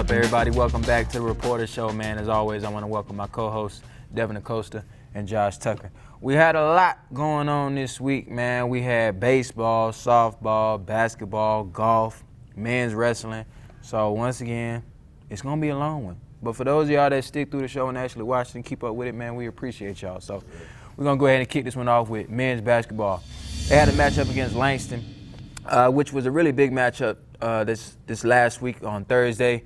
up, everybody? Welcome back to the rePORTER Show, man. As always, I want to welcome my co-hosts, Devin Acosta and Josh Tucker. We had a lot going on this week, man. We had baseball, softball, basketball, golf, men's wrestling. So once again, it's going to be a long one. But for those of y'all that stick through the show and actually watch it and keep up with it, man, we appreciate y'all. So we're going to go ahead and kick this one off with men's basketball. They had a matchup against Langston, which was a really big matchup this last week on Thursday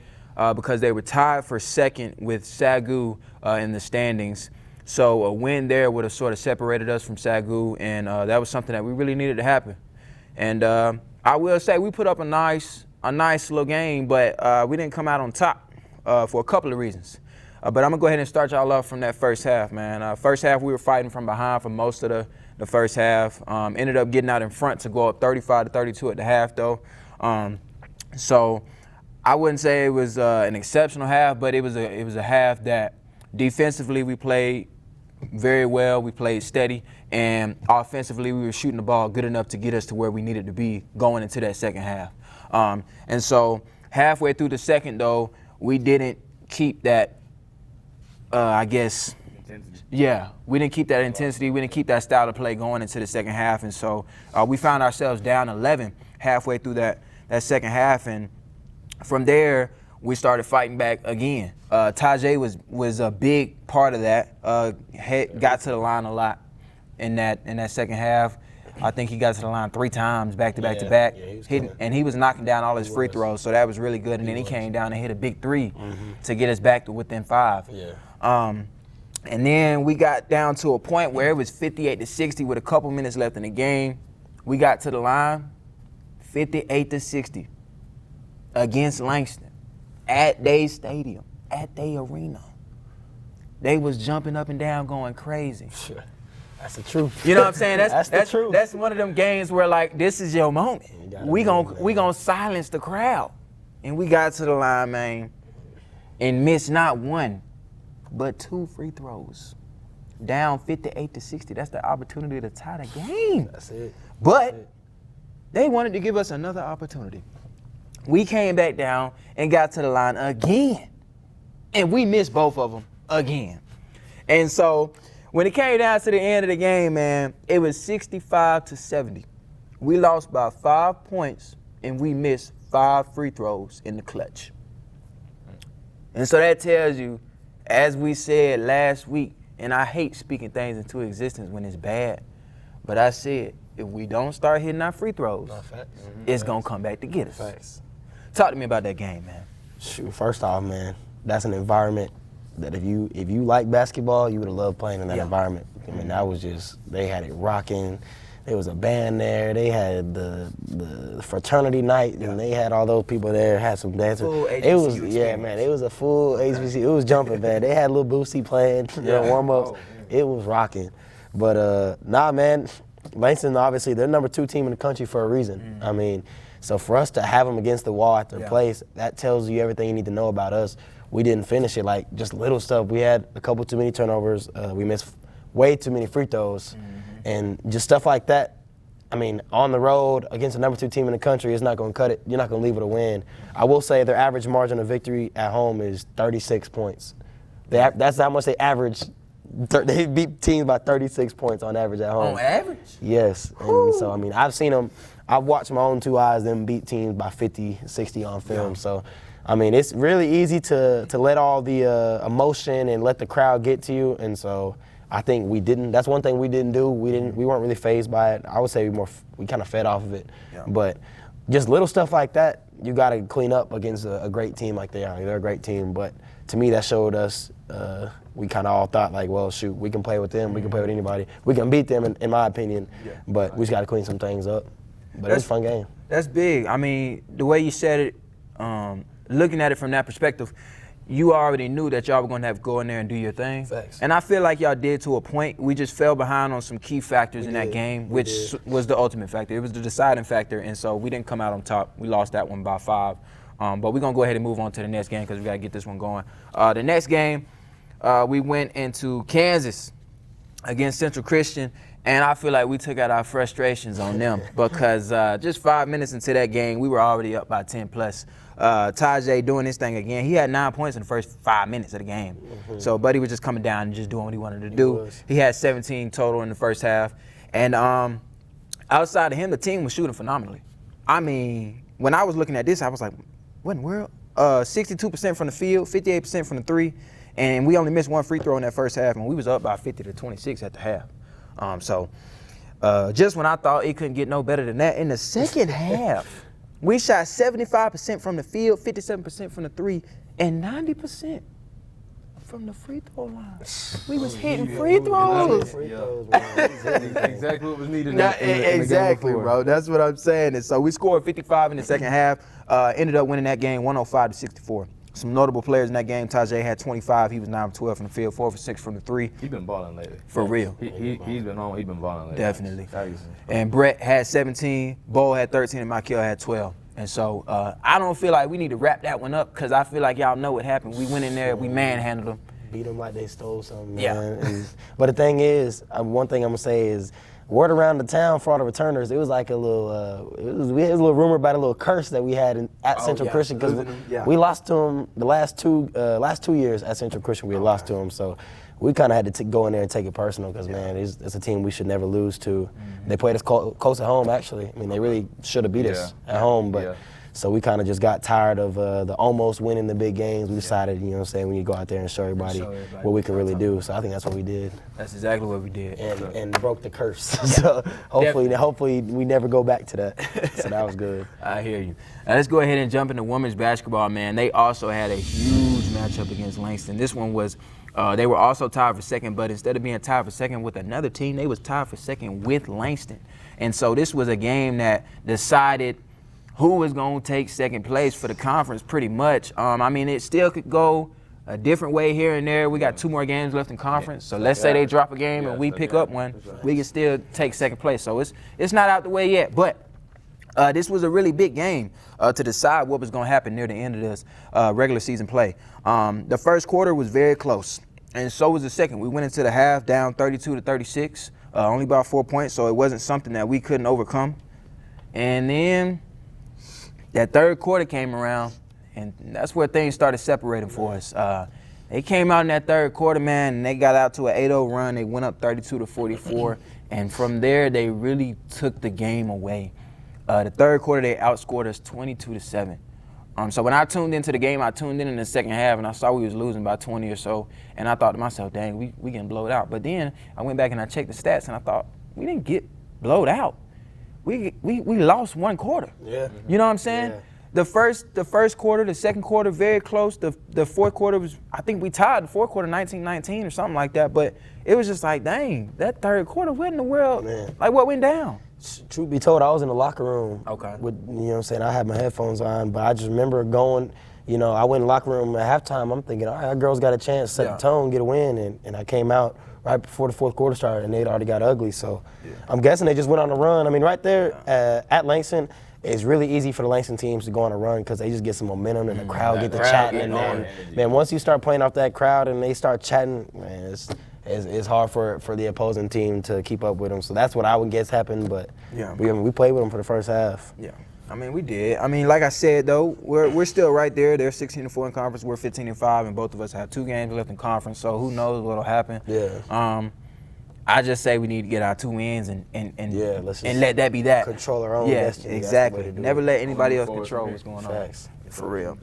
because they were tied for second with Sagu in the standings. So a win there would have sort of separated us from Sagu, and that was something that we really needed to happen. And I will say we put up a nice little game, but we didn't come out on top for a couple of reasons. But I'm going to go ahead and start y'all off from that first half, man. First half, we were fighting from behind for most of the first half. Ended up getting out in front to go up 35-32 at the half, though. So I wouldn't say it was an exceptional half, but it was a half that defensively we played very well. We played steady, and offensively we were shooting the ball good enough to get us to where we needed to be going into that second half. And so halfway through the second, though, we didn't keep that, intensity. Yeah, we didn't keep that intensity. We didn't keep that style of play going into the second half, and so we found ourselves down 11 halfway through that second half, and from there we started fighting back again. Tajay was a big part of that. Got to the line a lot in that second half. I think he got to the line 3 times back to back. And he was knocking down all his free throws, so that was really good. And then he came down and hit a big 3 to get us back to within 5. And then we got down to a point where it was 58-60 with a couple minutes left in the game. We got to the line 58-60 against Langston at their stadium, at their arena. They was jumping up and down going crazy. Sure. That's the truth. You know what I'm saying? That's the truth. That's one of them games where, like, this is your moment. We gonna silence the crowd. And we got to the line, man, and missed not 1, but 2 free throws. Down 58-60. That's the opportunity to tie the game. That's it. But they wanted to give us another opportunity. We came back down and got to the line again. And we missed both of them again. And so when it came down to the end of the game, man, it was 65-70. We lost by 5 points, and we missed 5 free throws in the clutch. And so that tells you, as we said last week, and I hate speaking things into existence when it's bad, but I said, if we don't start hitting our free throws, it's going to come back to get us. Facts. Talk to me about that game, man. Shoot, first off, man, that's an environment that if you like basketball, you would have loved playing in that environment. I mean, that was just, they had it rocking. There was a band there. They had the fraternity night, and they had all those people there, had some dancers. Full HBCU it was, experience. man, it was a full HBCU. It was jumping, man. They had Lil Boosie playing, warm-ups. It was rocking. But, man, Langston, obviously, they're number 2 team in the country for a reason. I mean, so for us to have them against the wall at their place, that tells you everything you need to know about us. We didn't finish it, like just little stuff. We had a couple too many turnovers. We missed way too many free throws. And just stuff like that. I mean, on the road against the number 2 team in the country, it's not going to cut it. You're not going to leave it a win. I will say their average margin of victory at home is 36 points. That's how much they average. They beat teams by 36 points on average at home. On average? Yes. And so, I mean, I've seen them. I've watched my own 2 eyes them beat teams by 50, 60 on film. So, I mean, it's really easy to let all the emotion and let the crowd get to you. And so I think we didn't. That's one thing we didn't do. We weren't really fazed by it. I would say we kind of fed off of it. But just little stuff like that, you got to clean up against a great team like they are. They're a great team. But to me, that showed us we kind of all thought, like, well, shoot, we can play with them. We can play with anybody. We can beat them, in my opinion. But we just got to clean some things up. But it was a fun game. That's big. I mean, the way you said it, looking at it from that perspective, you already knew that y'all were going to have to go in there and do your thing. Facts. And I feel like y'all did to a point. We just fell behind on some key factors in that game, which was the ultimate factor. It was the deciding factor, and so we didn't come out on top. We lost that one by 5. But we're going to go ahead and move on to the next game because we got to get this one going. The next game, we went into Kansas. against Central Christian, and I feel like we took out our frustrations on them because just 5 minutes into that game, we were already up by 10 plus. Tajay doing his thing again. He had 9 points in the first 5 minutes of the game. So Buddy was just coming down and just doing what he wanted to do. He had 17 total in the first half. And outside of him, the team was shooting phenomenally. I mean, when I was looking at this, I was like, what in the world? 62% from the field, 58% from the three. And we only missed one free throw in that first half, and we was up by 50-26 at the half. Just when I thought it couldn't get no better than that, in the second half, we shot 75% from the field, 57% from the three, and 90% from the free throw line. We was hitting free throws. Exactly what was needed. Exactly, bro. That's what I'm saying. And so we scored 55 in the second half. Ended up winning that game 105-64. Some notable players in that game. Tajay had 25. He was 9 of 12 from the field, 4 for 6 from the three. He's been balling lately. For real. He's been balling lately. Definitely. And Brett had 17. Bo had 13, and Michael had 12. And so I don't feel like we need to wrap that one up because I feel like y'all know what happened. We went in there, we manhandled them. Beat them like they stole something, man. Yeah. But the thing is, one thing I'm gonna say is, word around the town for all the returners, it was like a little, we had a little rumor about a little curse that we had at Central Christian because we lost to them the last 2 years at Central Christian. We had lost to them, so we kind of had to go in there and take it personal because man, it's a team we should never lose to. They played us close at home, actually. I mean, they really should have beat us at home, but. So we kind of just got tired of the almost winning the big games. We decided, you know what I'm saying, we need to go out there and show everybody what we can really do. So I think that's what we did. That's exactly what we did. And broke the curse. So hopefully we never go back to that. So that was good. I hear you. Now let's go ahead and jump into women's basketball, man. They also had a huge matchup against Langston. This one was, they were also tied for second, but instead of being tied for second with another team, they was tied for second with Langston. And so this was a game that decided who was going to take second place for the conference pretty much. I mean, it still could go a different way here and there. We got 2 more games left in conference. So let's say they drop a game and we pick up one, we can still take second place. So it's not out the way yet. But this was a really big game to decide what was going to happen near the end of this regular season play. The first quarter was very close, and so was the second. We went into the half down 32-36, only by 4 points, so it wasn't something that we couldn't overcome. And then that third quarter came around, and that's where things started separating for us. They came out in that third quarter, man, and they got out to an 8-0 run. They went up 32-44, and from there, they really took the game away. The third quarter, they outscored us 22-7. So when I tuned into the game, I tuned in the second half, and I saw we was losing by 20 or so, and I thought to myself, dang, we getting blowed out. But then I went back and I checked the stats, and I thought, we didn't get blowed out. We lost one quarter. Yeah. You know what I'm saying? Yeah. The first quarter, the second quarter, very close. The fourth quarter was, I think we tied the fourth quarter 19-19 or something like that. But it was just like, dang, that third quarter, what in the world? Man. Like, what went down? Truth be told, I was in the locker room. Okay. With, you know what I'm saying? I had my headphones on, but I just remember going, you know, I went in the locker room at halftime. I'm thinking, all right, our girls got a chance to set the tone, get a win. And I came out right before the fourth quarter started, and they'd already got ugly. So I'm guessing they just went on a run. I mean, right there at Langston, it's really easy for the Langston teams to go on a run because they just get some momentum and the crowd get to chatting. And then, man, once you start playing off that crowd and they start chatting, man, it's hard for the opposing team to keep up with them. So that's what I would guess happened. But we played with them for the first half. Yeah. I mean, we did. I mean, like I said, though, we're still right there. They're 16-4 in conference. We're 15-5, and both of us have 2 games left in conference. So who knows what'll happen? Yeah. I just say we need to get our 2 wins and let that be that. Control our own destiny. Yeah, exactly. Never let anybody else control what's going on. Facts. For real.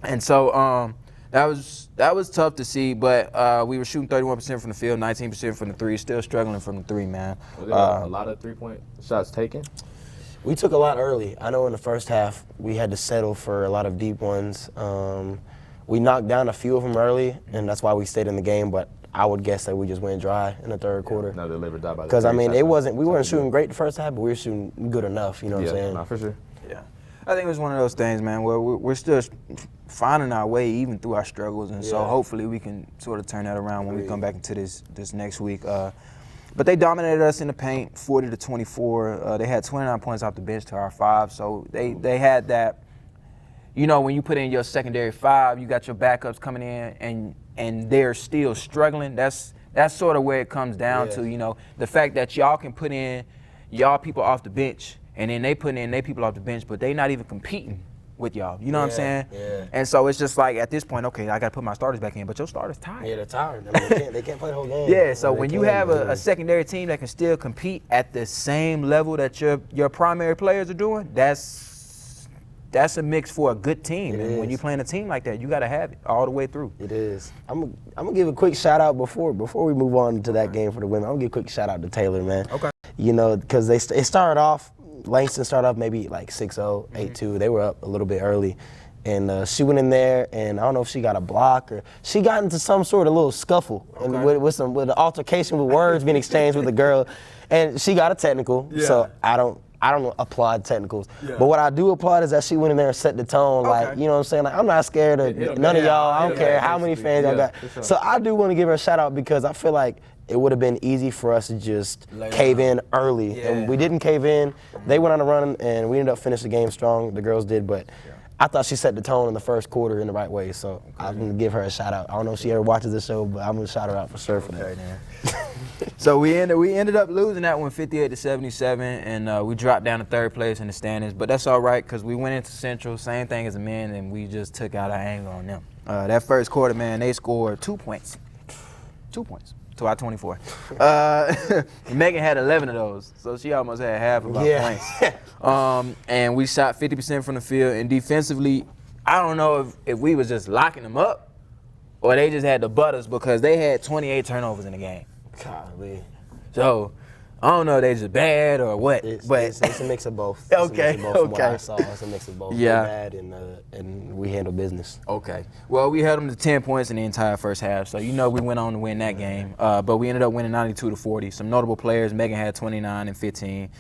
And so that was tough to see, but we were shooting 31% from the field, 19% from the three. Still struggling from the three, man. Was there a lot of 3-point shots taken? We took a lot early. I know in the first half we had to settle for a lot of deep ones. We knocked down a few of them early, and that's why we stayed in the game. But I would guess that we just went dry in the third quarter. No, they delivered that by the because I mean, we weren't shooting great the first half, but we were shooting good enough. You know what I'm saying? Yeah, for sure. Yeah, I think it was one of those things, man, where we're still finding our way even through our struggles, and so hopefully we can sort of turn that around when we come back into this next week. But they dominated us in the paint, 40-24. They had 29 points off the bench to our 5. So they had that, you know, when you put in your secondary 5, you got your backups coming in and they're still struggling. That's That's sort of where it comes down to, you know, the fact that y'all can put in y'all people off the bench, and then they put in their people off the bench, but they not even competing with y'all. You know what I'm saying? Yeah. And so it's just like at this point, okay, I got to put my starters back in, but your starters tired. Yeah, they're tired. I mean, they can't play the whole game. Yeah, so when you have a secondary team that can still compete at the same level that your primary players are doing, that's a mix for a good team. And when you're playing a team like that, you got to have it all the way through. It is. I'm gonna give a quick shout out before we move on to that game for the women. I'm gonna give a quick shout out to Taylor, man. Okay. You know, because it started off. Langston started off maybe like 6-0, 8-2. They were up a little bit early. And she went in there, and I don't know if she got a block or she got into some sort of little scuffle and with an altercation with words being exchanged with the girl, and she got a technical. Yeah. So I don't applaud technicals. Yeah. But what I do applaud is that she went in there and set the tone. Like, you know what I'm saying? Like, I'm not scared of none of y'all. I don't care how many fans y'all got. Sure. So I do want to give her a shout out because I feel like it would have been easy for us to just cave in early. Yeah. And we didn't cave in. They went on a run, and we ended up finishing the game strong. The girls did, but I thought she set the tone in the first quarter in the right way. So I'm going to give her a shout out. I don't know if she ever watches the show, but I'm going to shout her out for sure for that. So we ended up losing that one 58-77, and we dropped down to third place in the standings. But that's all right because we went into Central, same thing as the men, and we just took out our anger on them. That first quarter, man, they scored 2 points. 2 points. To our 24. Megan had 11 of those, so she almost had half of our points. And we shot 50% from the field, and defensively, I don't know if we was just locking them up or they just had the butters because they had 28 turnovers in the game. Golly. So I don't know if they just bad or what, but it's a mix of both. Okay. From what I saw, it's a mix of both. Yeah. Bad and we handle business. Okay. Well, we held them to 10 points in the entire first half, so you know we went on to win that game. But we ended up winning 92-40. Some notable players: Megan had 29 and 15,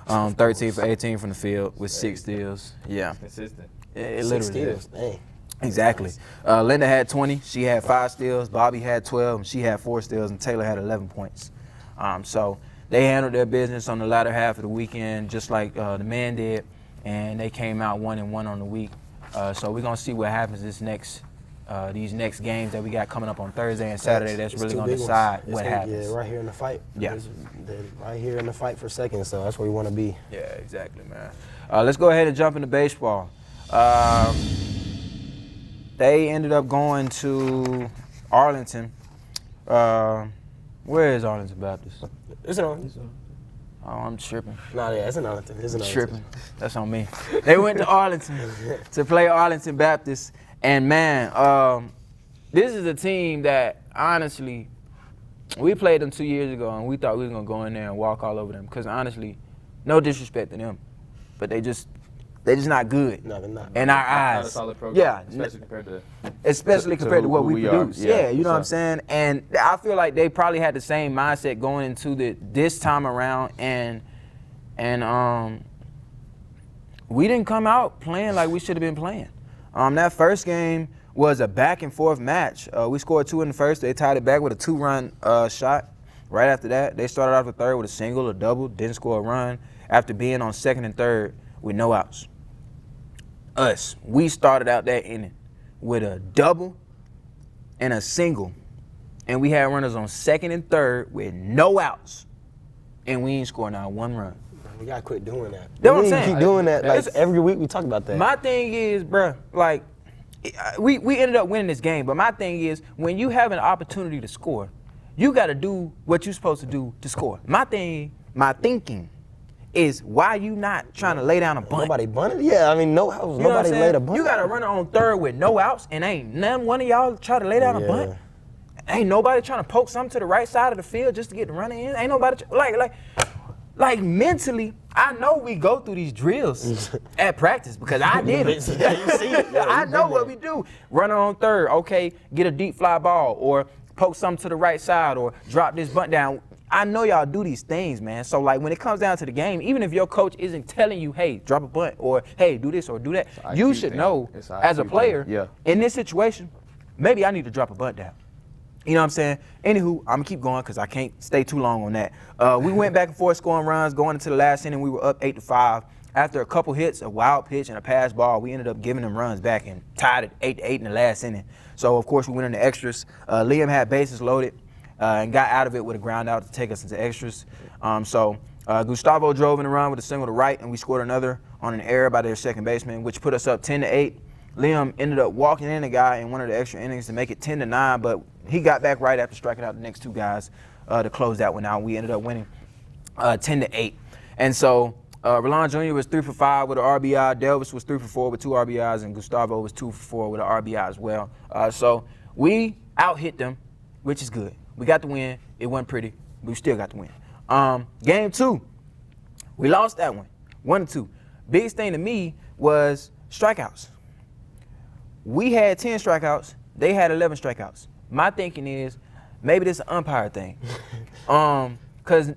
13 for 18 from the field with 6 steals. Yeah. Consistent. It literally is. Dang. Exactly. Linda had 20. She had 5 steals. Bobby had 12. And she had 4 steals, and Taylor had 11 points. So they handled their business on the latter half of the weekend, just like the men did, and they came out 1-1 on the week. So we're gonna see what happens these next games that we got coming up on Thursday and Saturday. That's really gonna decide what happens. Yeah, right here in the fight. Yeah, they're right here in the fight for second. So that's where we want to be. Yeah, exactly, man. Let's go ahead and jump into baseball. They ended up going to Arlington. Where is Arlington Baptist? It's in Arlington. Oh, I'm tripping. No, yeah, it's in Arlington. It's in Arlington. Tripping. That's on me. They went to Arlington to play Arlington Baptist. And, man, this is a team that, honestly, we played them 2 years ago, and we thought we were going to go in there and walk all over them. Because, honestly, no disrespect to them, but they're just not good. No, they're not. In our eyes. Not a solid program. Yeah. Especially compared to what we produce. Yeah, you know so. what I'm saying? And I feel like they probably had the same mindset going into this time around, and we didn't come out playing like we should have been playing. That first game was a back and forth match. We scored 2 in the first. They tied it back with a 2-run shot. Right after that, they started off the third with a single, a double, didn't score a run after being on second and third with no outs. We started out that inning with a double and a single, and we had runners on second and third with no outs, and we ain't scored not 1 run. We gotta quit doing that. That's what I'm saying. Keep doing that. Like every week we talk about that. My thing is, bruh, like we ended up winning this game, but my thing is when you have an opportunity to score, you got to do what you're supposed to do to score. My thinking is why you not trying to lay down a bunt? Nobody bunted? Yeah, I mean, nobody laid a bunt. You got a runner on third with no outs, and ain't one of y'all try to lay down a bunt? Ain't nobody trying to poke something to the right side of the field just to get the runner in? Ain't nobody, like mentally, I know we go through these drills at practice because I did it. I know what we do. Runner on third, okay, get a deep fly ball or poke something to the right side or drop this bunt down. I know y'all do these things, man. So, like, when it comes down to the game, even if your coach isn't telling you, hey, drop a bunt or, hey, do this or do that, you should know as a player in this situation, maybe I need to drop a bunt down. You know what I'm saying? Anywho, I'm going to keep going because I can't stay too long on that. We went back and forth scoring runs. Going into the last inning, we were up 8-5. After a couple hits, a wild pitch, and a pass ball, we ended up giving them runs back and tied it 8-8 in the last inning. So, of course, we went into extras. Liam had bases loaded. and got out of it with a ground out to take us into extras. So Gustavo drove in the run with a single to right, and we scored another on an error by their second baseman, which put us up 10-8. Liam ended up walking in a guy in one of the extra innings to make it 10-9, but he got back right after striking out the next two guys to close that one out. We ended up winning 10-8. And so Rolon Jr. was 3 for 5 with an RBI. Delvis was 3 for 4 with 2 RBIs, and Gustavo was 2 for 4 with an RBI as well. So we out-hit them, which is good. We got the win. It wasn't pretty, but we still got the win. Game 2, we lost that one, 1-2. Biggest thing to me was strikeouts. We had 10 strikeouts. They had 11 strikeouts. My thinking is maybe this is an umpire thing. Because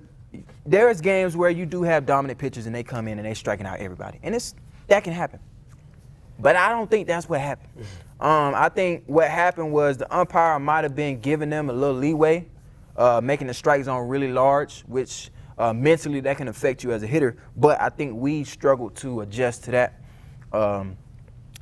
there's games where you do have dominant pitchers and they come in and they striking out everybody. And that can happen. But I don't think that's what happened. I think what happened was the umpire might have been giving them a little leeway, making the strike zone really large, which mentally that can affect you as a hitter. But I think we struggled to adjust to that.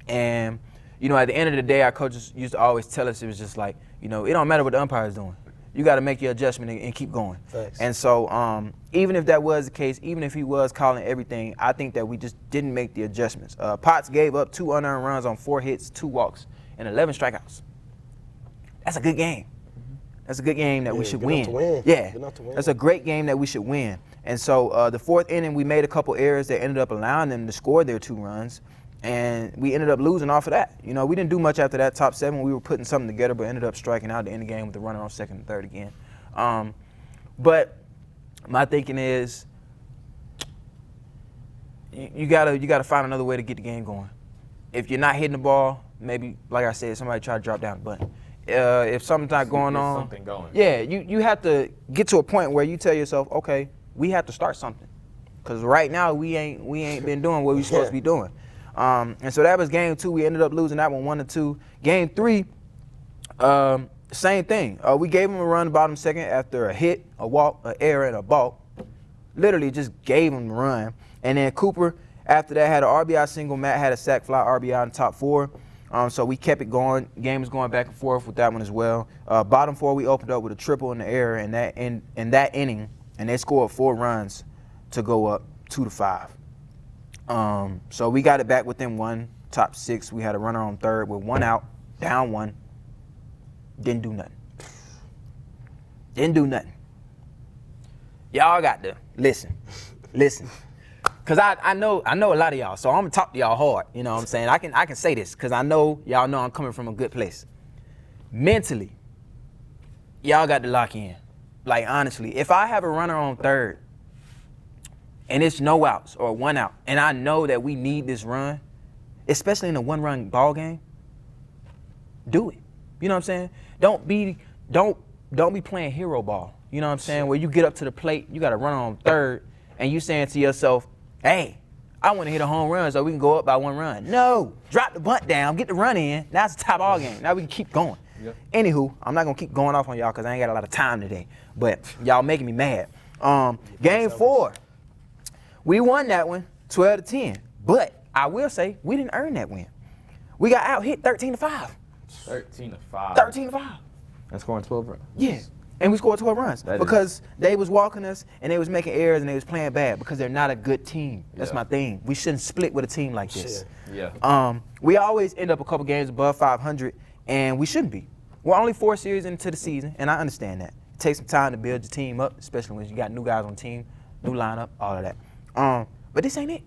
And you know, at the end of the day, our coaches used to always tell us, it was just like, you know, it don't matter what the umpire is doing. You got to make your adjustment and keep going. Thanks. And so even if that was the case, even if he was calling everything, I think that we just didn't make the adjustments. Potts gave up 2 unearned runs on 4 hits, 2 walks, and 11 strikeouts. That's a good game. That's a good game that we should win. Yeah, that's a great game that we should win. And so the 4th inning, we made a couple errors that ended up allowing them to score their 2 runs. And we ended up losing off of that. You know, we didn't do much after that top 7. We were putting something together, but ended up striking out to end the game with the runner on 2nd and 3rd again. But my thinking is, you gotta find another way to get the game going. If you're not hitting the ball, maybe, like I said, somebody try to drop down the button. If something's not going on, yeah, you have to get to a point where you tell yourself, okay, we have to start something, because right now we ain't been doing what we supposed to be doing. And so that was game 2. We ended up losing that one 1-2. Game 3, same thing. We gave him a run bottom 2nd after a hit, a walk, an error, and a balk. Literally just gave him the run. And then Cooper, after that, had an RBI single. Matt had a sac fly RBI in the top 4. So we kept it going. Game was going back and forth with that one as well. Bottom 4, we opened up with a triple in the error in that inning, and they scored 4 runs to go up 2-5. So we got it back within 1, top 6. We had a runner on 3rd with 1 out, down 1. Didn't do nothing. Y'all got to listen. Cause I know a lot of y'all, so I'm gonna talk to y'all hard. You know what I'm saying? I can say this, cause I know y'all know I'm coming from a good place. Mentally, y'all got to lock in. Like honestly, if I have a runner on 3rd, and it's no outs or 1 out, and I know that we need this run, especially in a 1-run ball game, do it. You know what I'm saying? Don't be playing hero ball. You know what I'm saying? Where you get up to the plate, you got to run on 3rd, and you saying to yourself, hey, I want to hit a home run so we can go up by 1 run. No, drop the bunt down, get the run in. Now it's a tie ball game. Now we can keep going. Yep. Anywho, I'm not gonna keep going off on y'all because I ain't got a lot of time today, but y'all making me mad. Game 4. We won that one, 12-10. But I will say, we didn't earn that win. We got out hit 13-5. 13-5. And scoring 12 runs. Yeah. And we scored 12 runs because they was walking us and they was making errors and they was playing bad because they're not a good team. That's my thing. We shouldn't split with a team like this. Yeah. We always end up a couple games above 500, and we shouldn't be. We're only 4 series into the season, and I understand that. It takes some time to build your team up, especially when you got new guys on the team, new lineup, all of that. But this ain't it.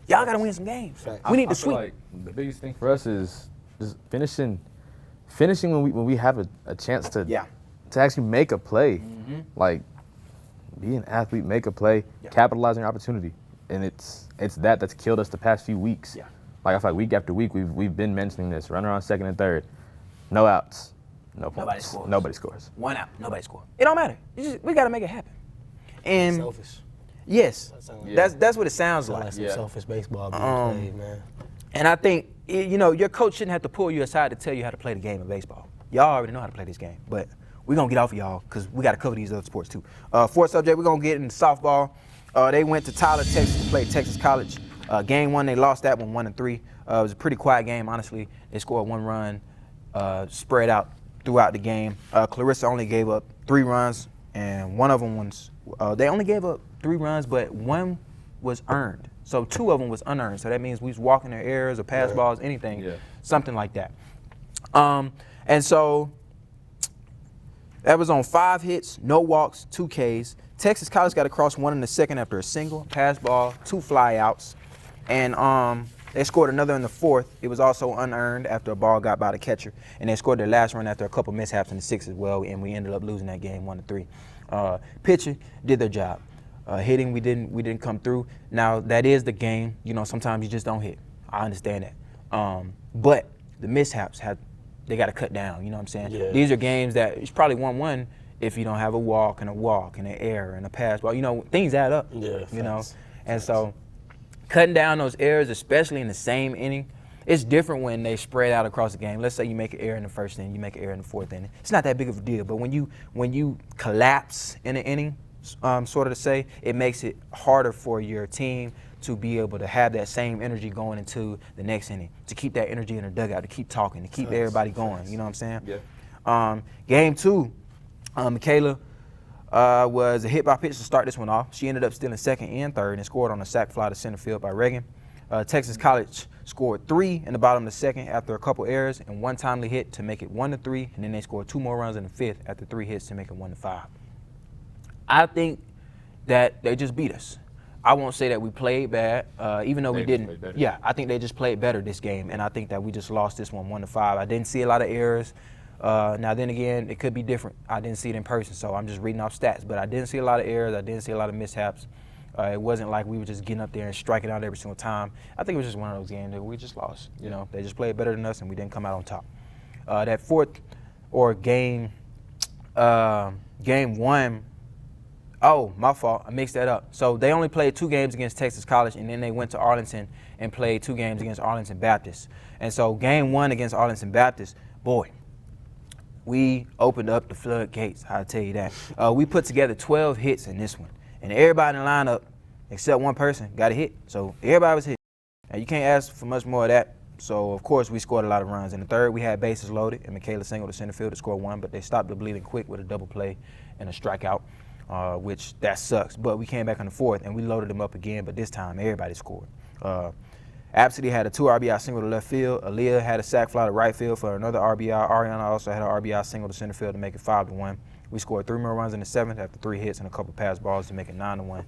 Y'all got to win some games. We need to sweep. Like the biggest thing for us is just finishing when we have a chance to actually make a play. Mm-hmm. Like, be an athlete, make a play, capitalize on your opportunity. And it's that's killed us the past few weeks. Yeah. Like I feel like week after week we've been mentioning this. Runner on 2nd and 3rd, no outs, no points. Nobody scores. 1 out, nobody scores. It don't matter. We got to make it happen. And selfish. Yes, that's what it sounds like. Some selfish baseball being played, man. And I think, you know, your coach shouldn't have to pull you aside to tell you how to play the game of baseball. Y'all already know how to play this game, but we're going to get off of y'all because we got to cover these other sports too. 4th subject, we're going to get into softball. They went to Tyler, Texas to play Texas College. Game 1, they lost that one 1-3. It was a pretty quiet game, honestly. They scored 1 run, spread out throughout the game. Clarissa only gave up 3 runs, and one of them was they only gave up 3 runs, but one was earned. So 2 of them was unearned. So that means we was walking their errors or pass balls, anything, something like that. And so that was on 5 hits, no walks, 2 Ks. Texas College got across 1 in the second after a single, pass ball, 2 flyouts, and they scored another in the 4th. It was also unearned after a ball got by the catcher, and they scored their last run after a couple mishaps in the 6th as well, and we ended up losing that game 1-3. Pitching did their job. Hitting, we didn't come through. Now that is the game. You know, sometimes you just don't hit. I understand that. But the mishaps they got to cut down. You know what I'm saying? Yeah. These are games that it's probably 1-1 if you don't have a walk and an error and a pass ball. You know, things add up. Yeah. You know, and so cutting down those errors, especially in the same inning, it's different when they spread out across the game. Let's say you make an error in the 1st inning, you make an error in the 4th inning. It's not that big of a deal. But when you collapse in an inning, sort of to say, it makes it harder for your team to be able to have that same energy going into the next inning, to keep that energy in the dugout, to keep talking, to keep everybody going. You know what I'm saying? Yeah. Game 2, Michaela was a hit by pitch to start this one off. She ended up stealing 2nd and 3rd and scored on a sac fly to center field by Reagan. Texas College scored 3 in the bottom of the 2nd after a couple errors and 1 timely hit to make it 1-3, and then they scored 2 more runs in the 5th after 3 hits to make it 1-5. I think that they just beat us. I won't say that we played bad, even though we didn't. Yeah, I think they just played better this game, and I think that we just lost this one 1-5. I didn't see a lot of errors. Now then again, it could be different. I didn't see it in person, so I'm just reading off stats. But I didn't see a lot of errors. I didn't see a lot of mishaps. It wasn't like we were just getting up there and striking out every single time. I think it was just one of those games that we just lost. You know, they just played better than us, and we didn't come out on top. That 4th or game 1. Oh, my fault. I mixed that up. So they only played 2 games against Texas College, and then they went to Arlington and played 2 games against Arlington Baptist. And so game 1 against Arlington Baptist, boy, we opened up the floodgates, I'll tell you that. We put together 12 hits in this one, and everybody in the lineup, except one person, got a hit. So everybody was hit. Now, you can't ask for much more of that. So, of course, we scored a lot of runs. In the 3rd, we had bases loaded, and Michaela singled to center field to score 1, but they stopped the bleeding quick with a double play and a strikeout. Which that sucks. But we came back on the 4th and we loaded them up again, but this time everybody scored. Absidy had a 2 RBI single to left field. Aaliyah had a sac fly to right field for another RBI. Ariana also had an RBI single to center field to make it 5-1. We scored 3 more runs in the 7th after 3 hits and a couple pass balls to make it 9-1.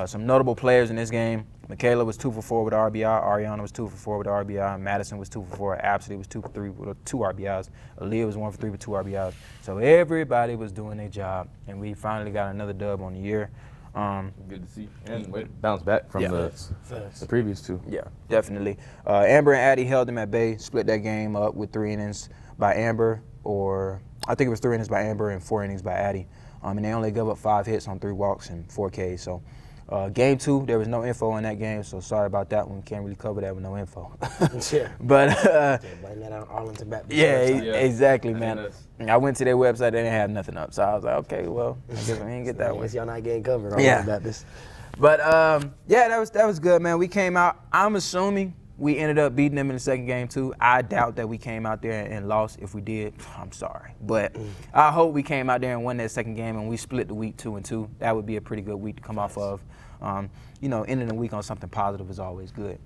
Some notable players in this game: Michaela was 2 for 4 with RBI. Ariana was 2 for 4 with RBI. Madison was 2 for 4. Absidy was 2 for 3 with 2 RBIs. Aaliyah was 1 for 3 with 2 RBIs. So everybody was doing their job, and we finally got another dub on the year. Good to see. And bounce back from the previous 2. Yeah, definitely. Amber and Addie held them at bay, split that game up with 3 innings by Amber, or I think it was 3 innings by Amber and 4 innings by Addie. And they only gave up 5 hits on 3 walks and 4 Ks. So game 2, there was no info in that game, so sorry about that one. Can't really cover that with no info. Yeah. But blame that on Arlington Baptist. yeah, exactly, man. I went to their website, they didn't have nothing up, so I was like, okay, well, I guess we didn't get that one. Y'all not getting covered on Arlington Baptist. But yeah, that was good, man. We came out. I'm assuming we ended up beating them in the 2nd game too. I doubt that we came out there and lost. If we did, I'm sorry, but I hope we came out there and won that 2nd game and we split the week 2-2. That would be a pretty good week to come off of. You know, ending the week on something positive is always good.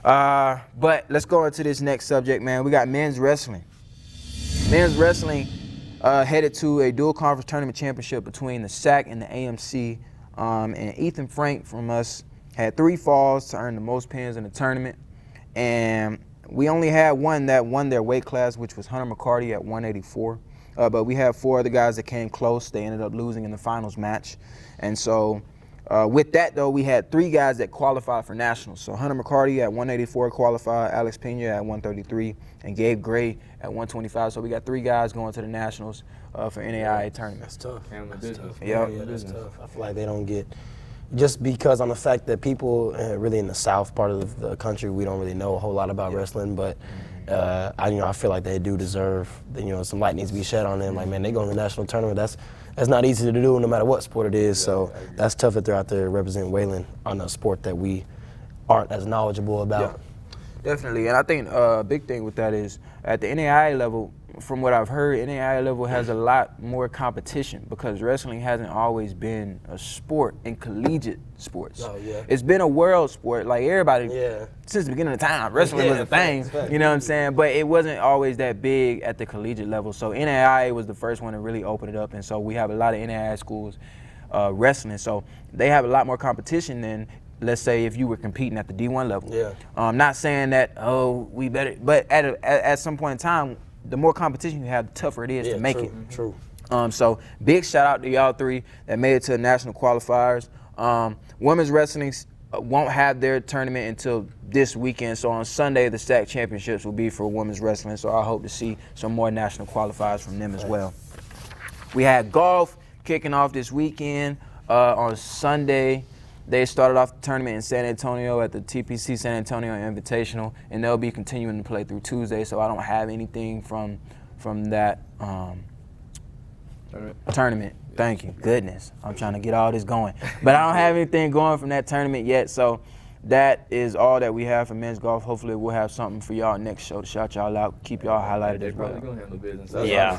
But let's go into this next subject, man. We got men's wrestling. Men's wrestling headed to a dual conference tournament championship between the SAC and the AMC. And Ethan Frank from us had 3 falls to earn the most pins in the tournament. And we only had one that won their weight class, which was Hunter McCarty at 184. But we had 4 other guys that came close. They ended up losing in the finals match. And so with that, though, we had 3 guys that qualified for nationals. So Hunter McCarty at 184 qualified, Alex Pena at 133, and Gabe Gray at 125. So we got 3 guys going to the nationals for NAIA tournament. That's tough. That's tough. Yeah, that's tough. I feel like they don't get, just because on the fact that people really in the south part of the country, we don't really know a whole lot about wrestling, but I feel like they do deserve, some light needs to be shed on them. Like, man, they go in the national tournament. That's not easy to do no matter what sport it is. So that's tough that they're out there representing Wayland on a sport that we aren't as knowledgeable about. Yeah, definitely. And I think a big thing with that is at the NAIA level, from what I've heard, NAIA level has a lot more competition because wrestling hasn't always been a sport in collegiate sports. Oh, yeah. It's been a world sport. Like everybody, Yeah. since the beginning of time, wrestling was a thing. Facts. You know what I'm saying? But it wasn't always that big at the collegiate level. So NAIA was the first one to really open it up, and so we have a lot of NAIA schools wrestling. So they have a lot more competition than, let's say, if you were competing at the D1 level. Yeah. Not saying that, we better, but at some point in time, the more competition you have, the tougher it is to make it. True. So big shout out to y'all three that made it to the national qualifiers. Women's wrestling won't have their tournament until this weekend. So on Sunday, the SAC championships will be for women's wrestling. So I hope to see some more national qualifiers from them as well. We had golf kicking off this weekend. On Sunday, they started off the tournament in San Antonio at the TPC San Antonio Invitational, and they'll be continuing to play through Tuesday. So I don't have anything from that tournament. Thank you. Goodness, I'm trying to get all this going, but I don't have anything going from that tournament yet. So that is all that we have for men's golf. Hopefully, we'll have something for y'all next show to shout y'all out, keep y'all highlighted as well. Probably gonna handle business. Yeah.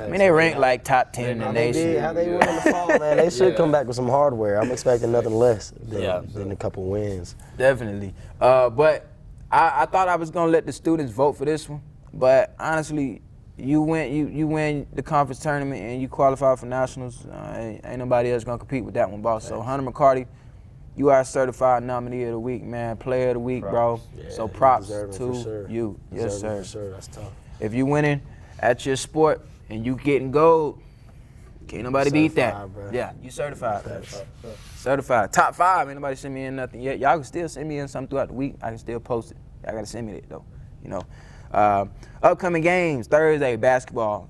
I mean, they rank like top 10 in the nation. How they win in the fall, man. They should come back with some hardware. I'm expecting nothing less than a couple wins. Definitely. But I thought I was gonna let the students vote for this one, but honestly, you win the conference tournament and you qualify for nationals. Ain't nobody else gonna compete with that one, boss. So Hunter McCarty, you are certified nominee of the week, man. Player of the week, bro. Yeah, so props to to you. Yes, sir. For sure. That's tough. If you winning at your sport and you getting gold, can't nobody beat that. Bro. Yeah, you certified. Certified. Top 5. Ain't nobody send me in nothing yet. Y'all can still send me in something throughout the week. I can still post it. Y'all gotta send me that though. You know. Upcoming games, Thursday, basketball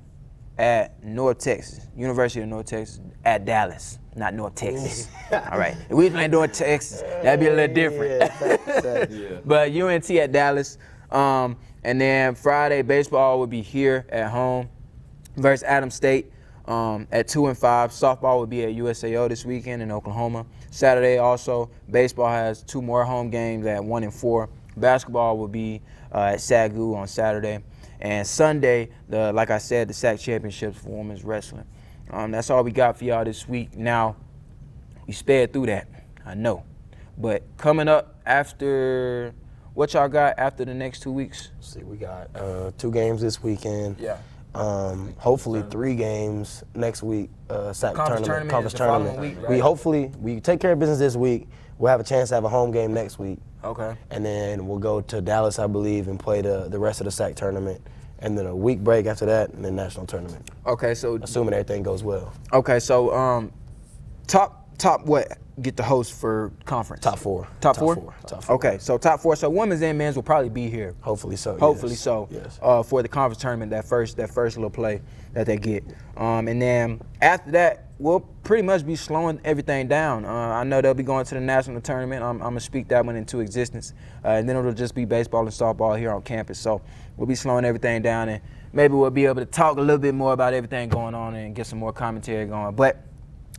at North Texas, University of North Texas at Dallas, not North Texas. All right, if we playing North Texas, that'd be a little different. Yeah. But UNT at Dallas, and then Friday, baseball will be here at home versus Adams State at 2 and 5. Softball will be at USAO this weekend in Oklahoma. Saturday also, baseball has 2 more home games at 1 and 4. Basketball will be at SAGU on Saturday. And Sunday, like I said, the SAC championships for women's wrestling. That's all we got for y'all this week. Now, we sped through that, I know. But coming up after, what y'all got after the next 2 weeks? See, we got 2 games this weekend. Yeah. Hopefully 3 games next week. SAC Conference tournament. is the following week, right? We take care of business this week. We'll have a chance to have a home game next week. Okay. And then we'll go to Dallas, I believe, and play the rest of the SAC tournament. And then a week break after that, and then national tournament. Okay, so Assuming everything goes well. Okay, so top what get the host for conference? Top 4. Top four? Top 4. Okay, so top 4. So women's and men's will probably be here. Hopefully so. Hopefully yes. so. Yes. For the conference tournament, that first little play that they get. And then after that, we'll pretty much be slowing everything down. I know they'll be going to the national tournament. I'm gonna speak that one into existence. And then it'll just be baseball and softball here on campus. So we'll be slowing everything down, and maybe we'll be able to talk a little bit more about everything going on and get some more commentary going. But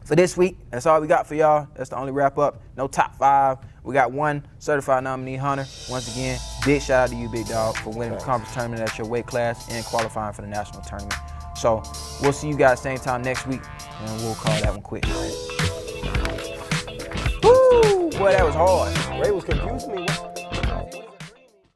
for this week, that's all we got for y'all. That's the only wrap up. No top 5. We got 1 certified nominee, Hunter. Once again, big shout out to you, big dog, for winning the conference tournament at your weight class and qualifying for the national tournament. So we'll see you guys same time next week, and we'll call that one quick. Woo! Boy, that was hard. Ray was confusing me.